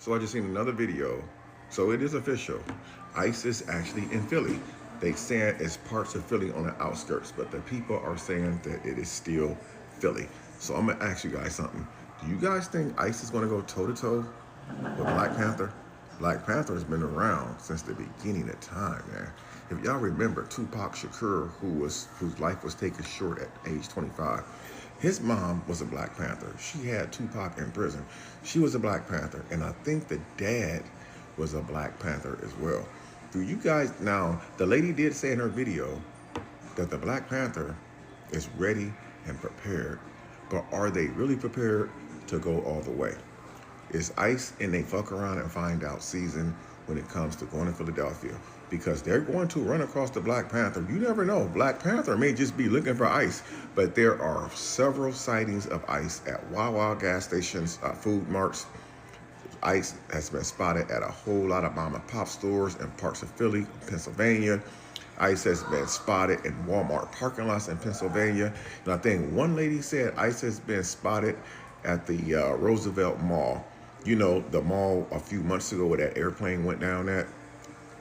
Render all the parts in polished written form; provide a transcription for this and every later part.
So I just seen another video. So it is official. ICE is actually in Philly. They saying it's parts of Philly on the outskirts, but the people are saying that it is still Philly. So I'm gonna ask you guys something. Do you guys think ICE is gonna go toe to toe with Black Panther? Black Panther has been around since the beginning of time, man. If y'all remember Tupac Shakur, whose life was taken short at age 25, his mom was a Black Panther. She had Tupac in prison. She was a Black Panther, and I think the dad was a Black Panther as well. Do you guys, now, the lady did say in her video that the Black Panther is ready and prepared, but are they really prepared to go all the way? Is ICE in a fuck around and find out season when it comes to going to Philadelphia? Because they're going to run across the Black Panther. You never know. Black Panther may just be looking for ICE, but there are several sightings of ICE at Wawa gas stations, food marts. ICE has been spotted at a whole lot of mom and pop stores in parts of Philly, Pennsylvania. ICE has been spotted in Walmart parking lots in Pennsylvania. And I think one lady said ICE has been spotted at the Roosevelt Mall. You know, the mall a few months ago where that airplane went down at.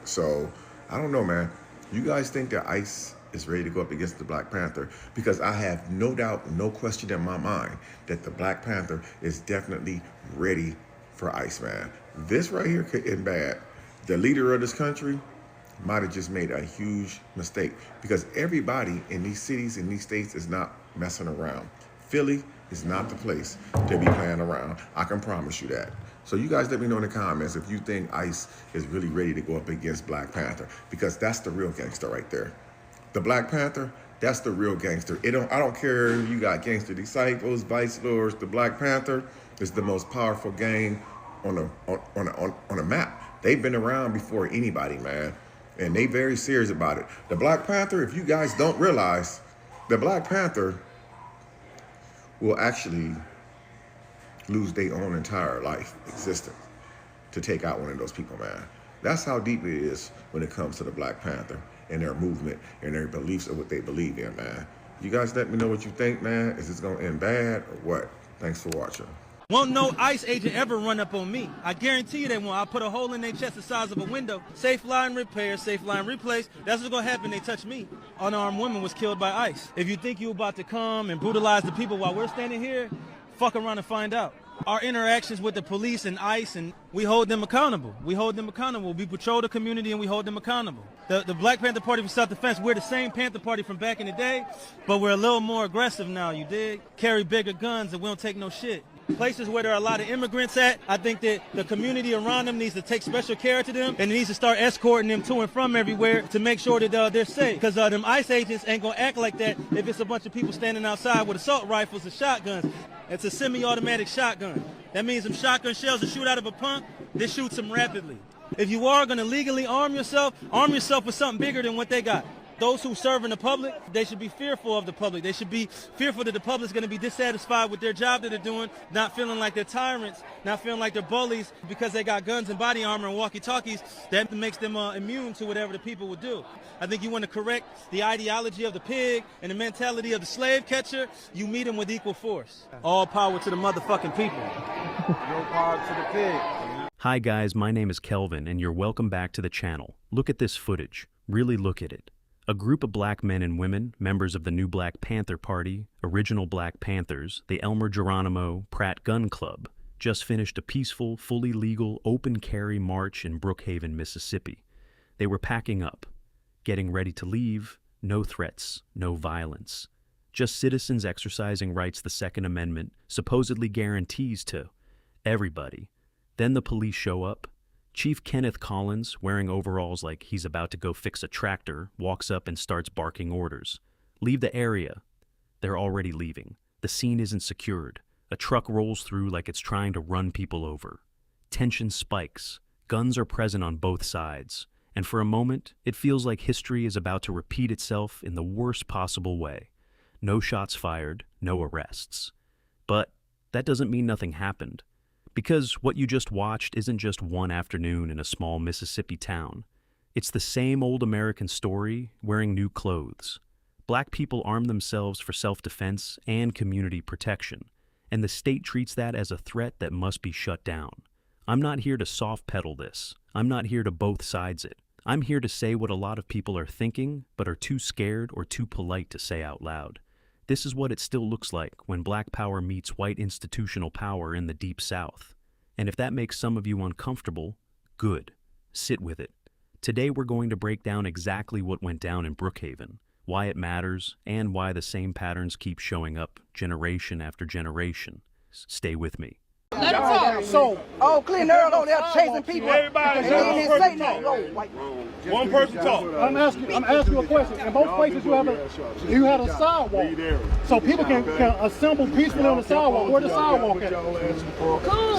So, I don't know, man. You guys think that ICE is ready to go up against the Black Panther? Because I have no doubt, no question in my mind that the Black Panther is definitely ready for ICE, man. This right here could end bad. The leader of this country might have just made a huge mistake because everybody in these cities, in these states is not messing around. Philly is not the place to be playing around. I can promise you that. So you guys let me know in the comments if you think ICE is really ready to go up against Black Panther, because that's the real gangster right there. The Black Panther, that's the real gangster. I don't care if you got gangster disciples, vice lords. The Black Panther is the most powerful gang on a map. They've been around before anybody, man, and they very serious about it. The Black Panther, if you guys don't realize, the Black Panther will actually lose their own entire life existence to take out one of those people, man. That's how deep it is when it comes to the Black Panther and their movement and their beliefs of what they believe in, man. You guys let me know what you think, man. Is this gonna end bad or what? Thanks for watching. Won't no ICE agent ever run up on me. I guarantee you they won't. I'll put a hole in their chest the size of a window. Safe line repair, safe line replace. That's what's gonna happen. They touch me. Unarmed woman was killed by ICE. If you think you're about to come and brutalize the people while we're standing here, fuck around and find out. Our interactions with the police and ICE, and we hold them accountable. We hold them accountable. We patrol the community and we hold them accountable. The Black Panther Party for Self-Defense, we're the same Panther Party from back in the day, but we're a little more aggressive now, you dig? Carry bigger guns and we don't take no shit. Places where there are a lot of immigrants at, I think that the community around them needs to take special care to them and needs to start escorting them to and from everywhere to make sure that they're safe. Because them ICE agents ain't going to act like that if it's a bunch of people standing outside with assault rifles and shotguns. It's a semi-automatic shotgun. That means them shotgun shells that shoot out of a pump, they shoot them rapidly. If you are going to legally arm yourself with something bigger than what they got. Those who serve in the public, they should be fearful of the public. They should be fearful that the public is going to be dissatisfied with their job that they're doing, not feeling like they're tyrants, not feeling like they're bullies because they got guns and body armor and walkie-talkies. That makes them immune to whatever the people would do. I think you want to correct the ideology of the pig and the mentality of the slave catcher. You meet them with equal force. All power to the motherfucking people. No power to the pig. Hi guys, my name is Kelvin and you're welcome back to the channel. Look at this footage. Really look at it. A group of black men and women, members of the new Black Panther Party, original Black Panthers, the Elmer Geronimo Pratt Gun Club, just finished a peaceful, fully legal, open carry march in Brook Haven, Mississippi. They were packing up, getting ready to leave, no threats, no violence. Just citizens exercising rights the Second Amendment supposedly guarantees to everybody. Then the police show up. Chief Kenneth Collins, wearing overalls like he's about to go fix a tractor, walks up and starts barking orders. Leave the area. They're already leaving. The scene isn't secured. A truck rolls through like it's trying to run people over. Tension spikes. Guns are present on both sides. And for a moment, it feels like history is about to repeat itself in the worst possible way. No shots fired, no arrests. But that doesn't mean nothing happened. Because what you just watched isn't just one afternoon in a small Mississippi town. It's the same old American story, wearing new clothes. Black people arm themselves for self-defense and community protection, and the state treats that as a threat that must be shut down. I'm not here to soft pedal this. I'm not here to both sides it. I'm here to say what a lot of people are thinking, but are too scared or too polite to say out loud. This is what it still looks like when Black power meets white institutional power in the Deep South. And if that makes some of you uncomfortable, good. Sit with it. Today we're going to break down exactly what went down in Brook Haven, why it matters, and why the same patterns keep showing up generation after generation. Stay with me. So, Clean Earl over there chasing people. Everybody, and he didn't say nothing. one person talk. I'm asking you a question. In most places you had a sidewalk, so people can assemble peacefully on the sidewalk. Where the sidewalk at?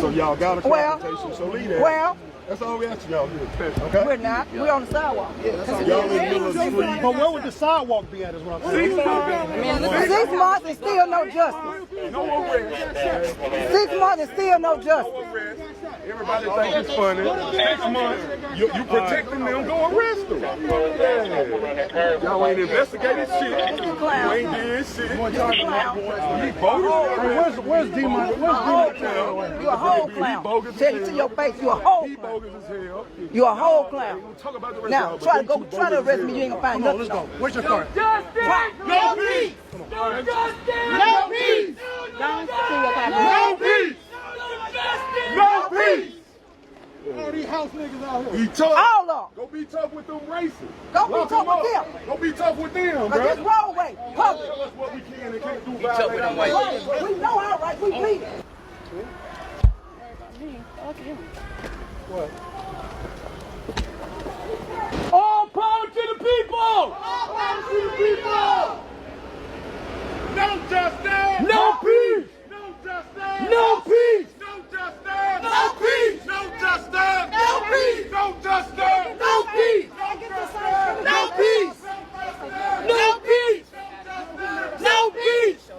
So y'all got a confrontation, so leave that. Well, that's all we ask y'all to do. Okay? we're not. We're on the sidewalk. Y'all in the middle of the street. But where would the sidewalk be at is what I'm saying. 6 months and still no justice. No arrest. 6 months and still no justice. No arrest. Everybody think it's funny. 6 months. You protecting them, go arrest them. Yeah. Y'all ain't investigated shit. You ain't did shit. You bogus. Where's D-Money? You a whole clown. Tell you to your face, you a whole clown. You a whole clown. Now, try to arrest me, you ain't gonna find nothing. Let's go. Where's your card? No peace! No justice! No peace! No peace! No peace! All these house niggas out here. Be tough. All of them. Go be tough with them racists. Go be tough with them. Go be tough with them, Cause bro. this roadway, public. Tell us what we can and can't do about it. We know our rights, we bleed it. All power to the people! All power to the people! No justice! No peace! No justice! No peace! No justice! No peace! No justice! No peace! No justice! No peace! No peace! No peace! No peace!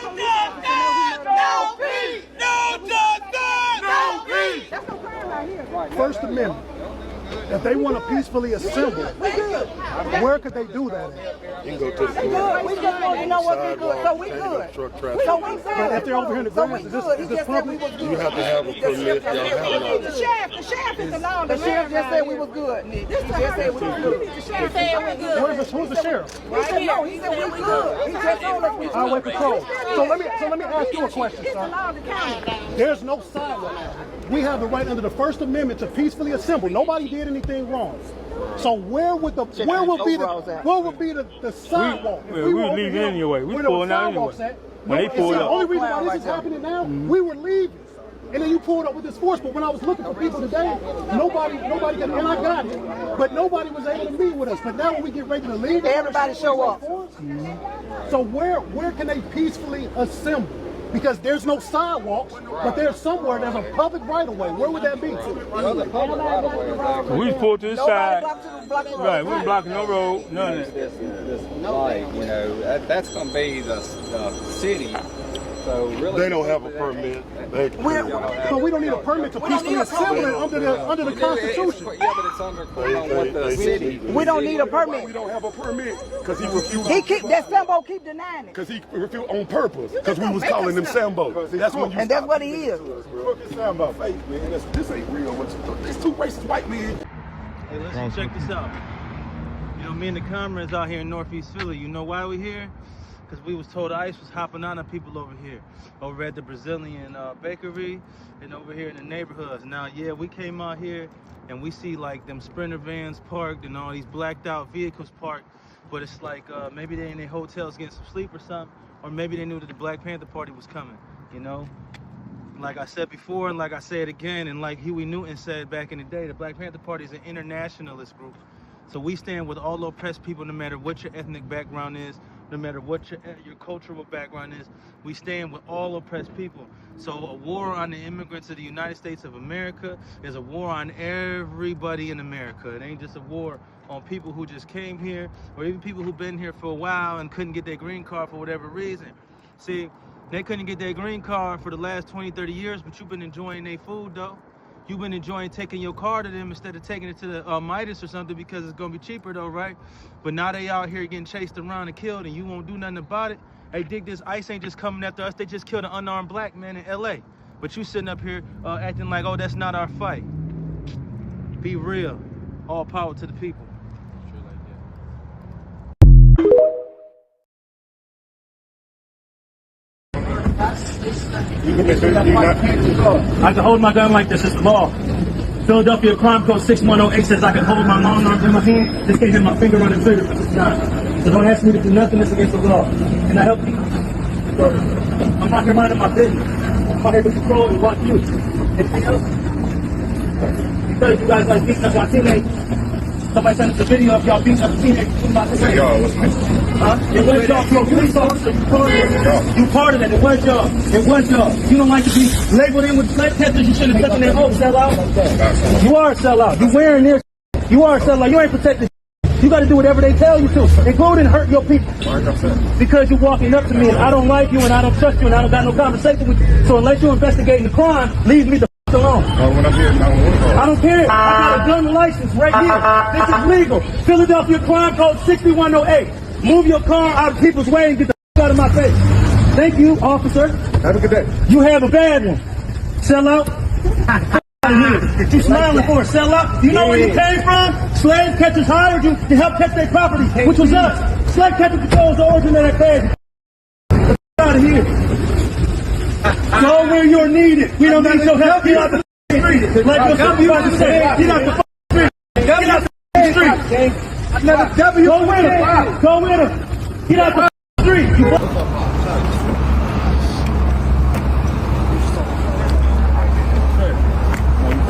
No peace! No justice! No peace! That's no crime right here. First Amendment. If they want to peacefully assemble, where could they do that at? You can go to the We good. We just want to know what we good. So we good. So we good. But if they're over here in the So grass, we is good. He this just said we public? was good. You have to have a permit. Y'all have The sheriff is allowed. The sheriff just said we was good. He just said we was good. The sheriff said we good. Who's the sheriff? He said no. He said we good. He just told us we good. Highway Patrol. So let me ask you a question, It's sir. allowed to count. There's no sidewalk. We have the right under the First Amendment to peacefully assemble. Nobody did anything wrong. So where would be the sidewalk? We would leave anyway. We pulling out anyway. When they pulled The up. only reason why this is happening now, we were leaving. And then you pulled up with this force, but when I was looking for people today, nobody got, and I got it, but nobody was able to meet with us. But now when we get ready to leave, Everybody show up. So where can they peacefully assemble? Because there's no sidewalks, but there's somewhere there's a public right of way. Where would that be? We just pulled to the side. Block the road. Right, we ain't blocking no road, none of that. this light, you know, that's going to be the city. So really, They don't have a permit. So we don't need a permit to peacefully assemble it under the Constitution. Yeah, but it's under with the city. We don't need a permit. We don't have a permit because he refused. He keep that Sambo keep denying it. Because he refused on purpose. Because we was calling him Sambo. That's when you. And that's what he is. Fuck is Sambo? Fake, man. This ain't real. It's two racist white men. Hey, listen, check this out. You know, me and the comrades out here in Northeast Philly, you know why we here? Because we was told ICE was hopping on people over here, over at the Brazilian bakery and over here in the neighborhoods. Now, yeah, we came out here and we see like them Sprinter vans parked and all these blacked out vehicles parked, but it's like maybe they in their hotels getting some sleep or something, or maybe they knew that the Black Panther Party was coming, you know? Like I said before, and like I say it again, and like Huey Newton said back in the day, the Black Panther Party is an internationalist group. So we stand with all oppressed people, no matter what your ethnic background is, no matter what your cultural background is. We stand with all oppressed people. So a war on the immigrants of the United States of America is a war on everybody in America. It ain't just a war on people who just came here, or even people who've been here for a while and couldn't get their green card for whatever reason. See, they couldn't get their green card for the last 20, 30 years, but you've been enjoying their food, though. You've been enjoying taking your car to them instead of taking it to the Midas or something because it's going to be cheaper, though, right? But now they out here getting chased around and killed, and you won't do nothing about it. Hey, dig this, ICE ain't just coming after us. They just killed an unarmed black man in L.A. But you sitting up here acting like, oh, that's not our fight. Be real. All power to the people. I can hold my gun like this. It's the law. Philadelphia Crime Code 6108 says I can hold my long arm in my hand. Just can't hit my finger on the trigger, but it's not. So don't ask me to do nothing that's against the law. Can I help you? So, I'm not here minding my business. I'm out here to control and watch you. Anything else? Because you guys like beating up my teammates. Somebody sent us a video of y'all beating up a teammate. Y'all, what's my It was y'all, bro. Police officer, you part of it. You part of it. It was y'all. It was y'all. You don't like to be labeled in with slave catchers. You should have taken their oath, sellout. You are a sellout. You wearing this. You are a sellout. You ain't protected. You got to do whatever they tell you to, including hurt your people. Because you're walking up to me and I don't like you and I don't trust you and I don't got no conversation with you. So unless you're investigating the crime, leave me the f alone. I don't care. I got a gun license right here. This is legal. Philadelphia Crime Code 6108. Move your car out of people's way and get the f out of my face. Thank you, officer. Have a good day. You have a bad one. Sell out. You smiling for a sellout? You know where you came from? Slave catchers hired you to help catch their property, which was us. Slave catcher controls the origin of that bag. Get out of here. Go where you're needed. We don't need your help. Get out the street. Like your supervisor said, get out the street. Get out the street. Go with him. Go with him. Get out the street.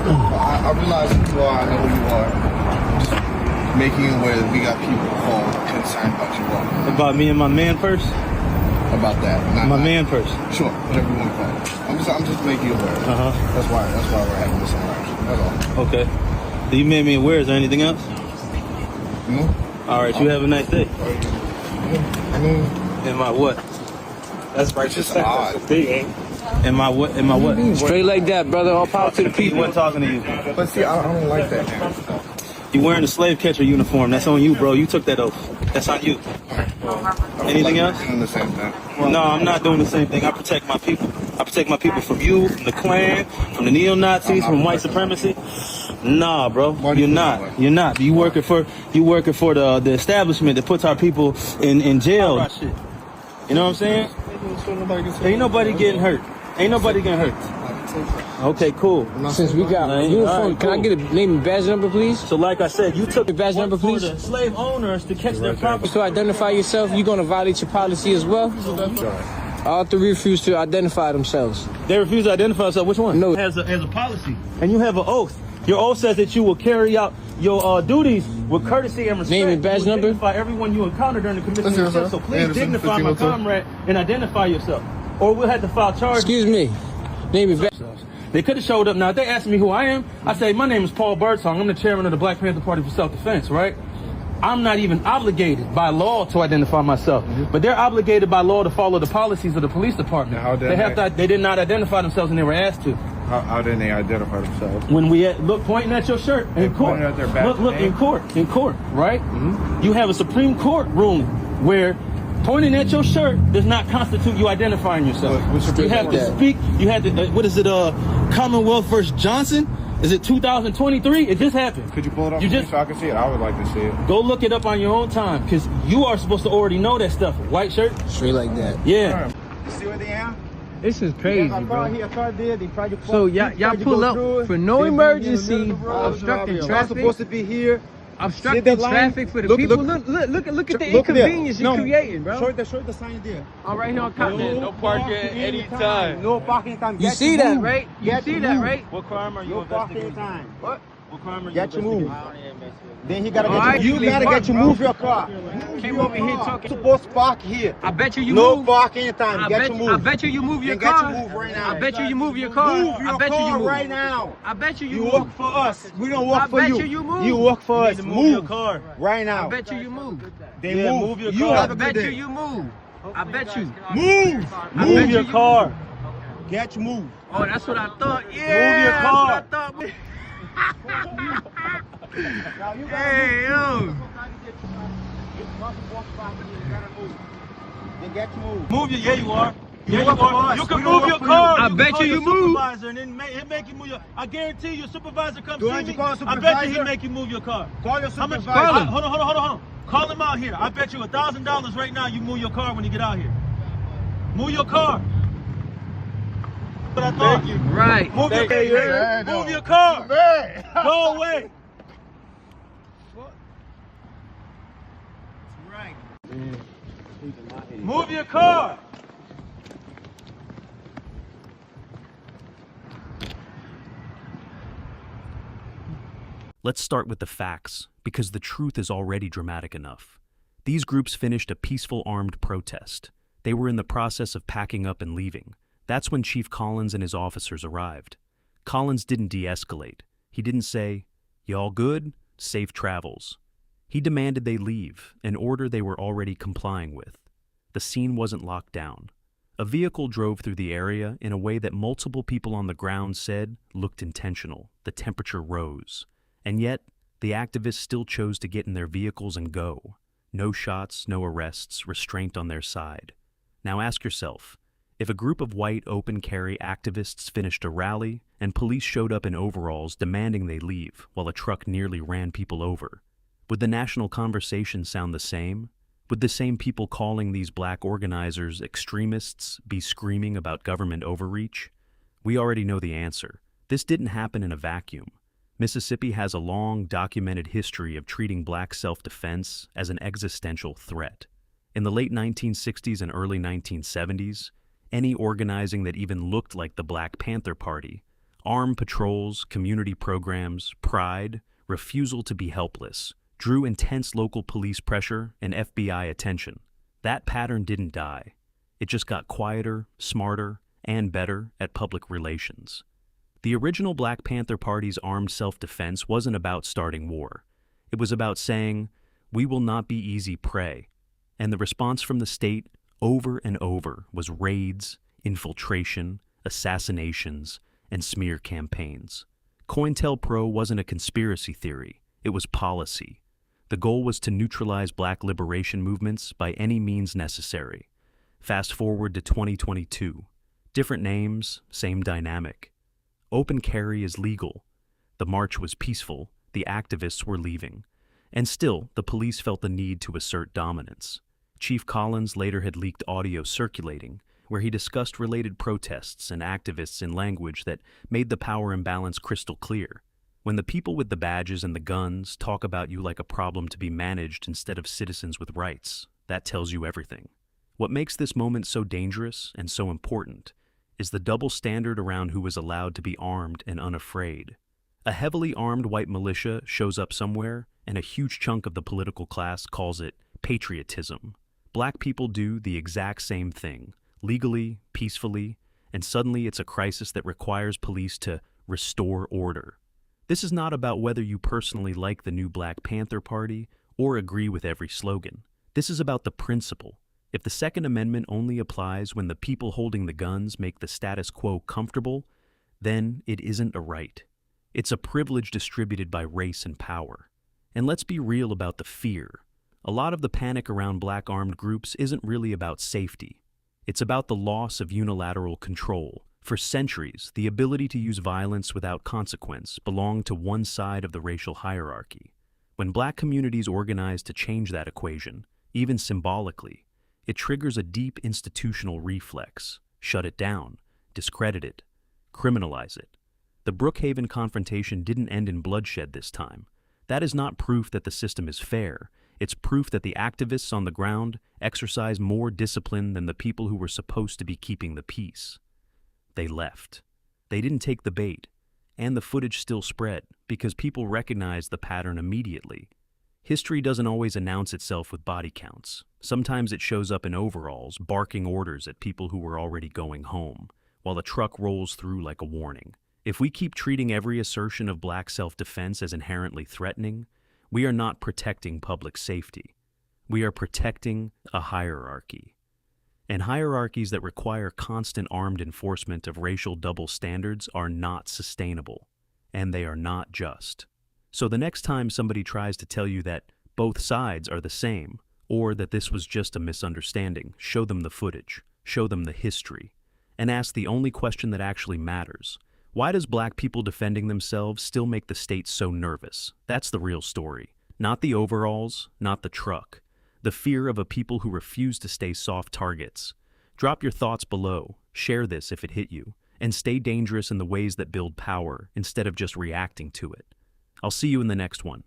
I realize who you are, I know who you are. Just making it where we got people called concerned about you all. About me and my man first? About that. My man first. Sure, whatever you want to call it. I'm just making you aware. That's why we're having this interaction. That's all. Okay. So you made me aware. Is there anything else? No. All right, you have a nice day. Am I what? That's right. It's just odd. Am I what? Am I what? Straight like that, brother. All power to the He people. wasn't talking to you. But see, I don't like that. You wearing a slave catcher uniform. That's on you, bro. You took that oath. That's on you. Anything else? Doing the same thing. No, I'm not doing the same thing. I protect my people. I protect my people from you, from the Klan, from the neo-Nazis, from white supremacy. Nah, bro. You're not. You're not. You working for the establishment that puts our people in jail. You know what I'm saying? Ain't nobody getting hurt. Ain't nobody getting hurt. Okay, cool. Since we got uniform, can I get a name and badge number, please? So like I said, you took the badge number, please. For the slave owners to catch their property. To identify yourself, you're going to violate your policy as well? All three refuse to identify themselves. They refuse to identify themselves. Which one? No. Has a policy. And you have an oath. Your oath says that you will carry out your duties with courtesy and respect. Name and badge number? Dignify everyone you encounter during the commission of yourself. So please dignify my comrade and identify yourself. Or we'll have to file charges. Excuse me. Name and badge. They could have showed up. Now, if they asked me who I am, I say, my name is Paul Birdsong. I'm the chairman of the Black Panther Party for Self-Defense, right? I'm not even obligated by law to identify myself, but they're obligated by law to follow the policies of the police department. They did not identify themselves and they were asked to. How didn't they identify themselves? When we look pointing at your shirt in court. Look in court, right? You have a Supreme Court ruling where pointing at your shirt does not constitute you identifying yourself. You have to speak. You had to. What is it? Commonwealth versus Johnson. Is it 2023? It just happened. Could you pull it up so I can see it? I would like to see it. Go look it up on your own time, because you are supposed to already know that stuff. White shirt. Straight like that. Yeah. You see where they are? This is crazy, bro. So y'all pull up for no emergency, obstructing traffic. Supposed to be here. Obstructing traffic for the people. Look at the inconvenience you're creating, bro. Show the sign there. All right, here on Cotton. No parking anytime. No parking time. You see that, right? You see that, right? What crime are you investigating? What? What crime are you Get your move. investigating? Then he gotta get you. You gotta get you move your car. Came over here talking. You're supposed to park here. I bet you No move. parking anytime. Get your move. I bet you move your Then car. get your move right now. I bet you move your car. Move your I bet car you move right now. I bet you You move. work for us. We don't work for I you. bet you move. You work for us. To move your car. right now. I bet you move. Then Yeah, move. move your You car. have I a bet good you day. move. I bet you. Move. I Move bet your you car. Get your move. Oh, that's what I thought. Yeah. Move your car. That's what I thought. Hey, yo. Then get your move. Move your. Yeah, you are. You can move your car. I bet you move. And then make you move your. I guarantee your supervisor comes see me. I bet you he make you move your car. Call your supervisor. Hold on. Call him out here. I bet you $1,000 right now you move your car when you get out here. Move your car. What I thought. Thank you. Right. Move your car. Man. Go away. Right. Move your car. Let's start with the facts, because the truth is already dramatic enough. These groups finished a peaceful armed protest. They were in the process of packing up and leaving. That's when Chief Collins and his officers arrived. Collins didn't de-escalate. He didn't say, "Y'all good? Safe travels." He demanded they leave, an order they were already complying with. The scene wasn't locked down. A vehicle drove through the area in a way that multiple people on the ground said looked intentional. The temperature rose. And yet, the activists still chose to get in their vehicles and go. No shots, no arrests, restraint on their side. Now ask yourself, if a group of white open-carry activists finished a rally and police showed up in overalls demanding they leave while a truck nearly ran people over, would the national conversation sound the same? Would the same people calling these black organizers extremists be screaming about government overreach? We already know the answer. This didn't happen in a vacuum. Mississippi has a long, documented history of treating black self-defense as an existential threat. In the late 1960s and early 1970s, any organizing that even looked like the Black Panther Party, armed patrols, community programs, pride, refusal to be helpless, drew intense local police pressure and FBI attention. That pattern didn't die. It just got quieter, smarter, and better at public relations. The original Black Panther Party's armed self-defense wasn't about starting war. It was about saying, "We will not be easy prey." And the response from the state, over and over, was raids, infiltration, assassinations, and smear campaigns. COINTELPRO wasn't a conspiracy theory. It was policy. The goal was to neutralize black liberation movements by any means necessary. Fast forward to 2022. Different names, same dynamic. Open carry is legal. The march was peaceful. The activists were leaving. And still, the police felt the need to assert dominance. Chief Collins later had leaked audio circulating, where he discussed related protests and activists in language that made the power imbalance crystal clear. When the people with the badges and the guns talk about you like a problem to be managed instead of citizens with rights, that tells you everything. What makes this moment so dangerous and so important is the double standard around who is allowed to be armed and unafraid. A heavily armed white militia shows up somewhere, and a huge chunk of the political class calls it patriotism. Black people do the exact same thing, legally, peacefully, and suddenly it's a crisis that requires police to restore order. This is not about whether you personally like the new Black Panther Party or agree with every slogan. This is about the principle. If the Second Amendment only applies when the people holding the guns make the status quo comfortable, then it isn't a right. It's a privilege distributed by race and power. And let's be real about the fear. A lot of the panic around black armed groups isn't really about safety. It's about the loss of unilateral control. For centuries, the ability to use violence without consequence belonged to one side of the racial hierarchy. When black communities organize to change that equation, even symbolically, it triggers a deep institutional reflex. Shut it down, discredit it, criminalize it. The Brook Haven confrontation didn't end in bloodshed this time. That is not proof that the system is fair. It's proof that the activists on the ground exercise more discipline than the people who were supposed to be keeping the peace. They left. They didn't take the bait. And the footage still spread because people recognized the pattern immediately. History doesn't always announce itself with body counts. Sometimes it shows up in overalls, barking orders at people who were already going home, while the truck rolls through like a warning. If we keep treating every assertion of black self-defense as inherently threatening, we are not protecting public safety. We are protecting a hierarchy. And hierarchies that require constant armed enforcement of racial double standards are not sustainable, and they are not just. So the next time somebody tries to tell you that both sides are the same, or that this was just a misunderstanding, show them the footage. show them the history, and ask the only question that actually matters. Why does black people defending themselves still make the state so nervous? That's the real story. Not the overalls, not the truck. The fear of a people who refuse to stay soft targets. Drop your thoughts below, share this if it hit you, and stay dangerous in the ways that build power instead of just reacting to it. I'll see you in the next one.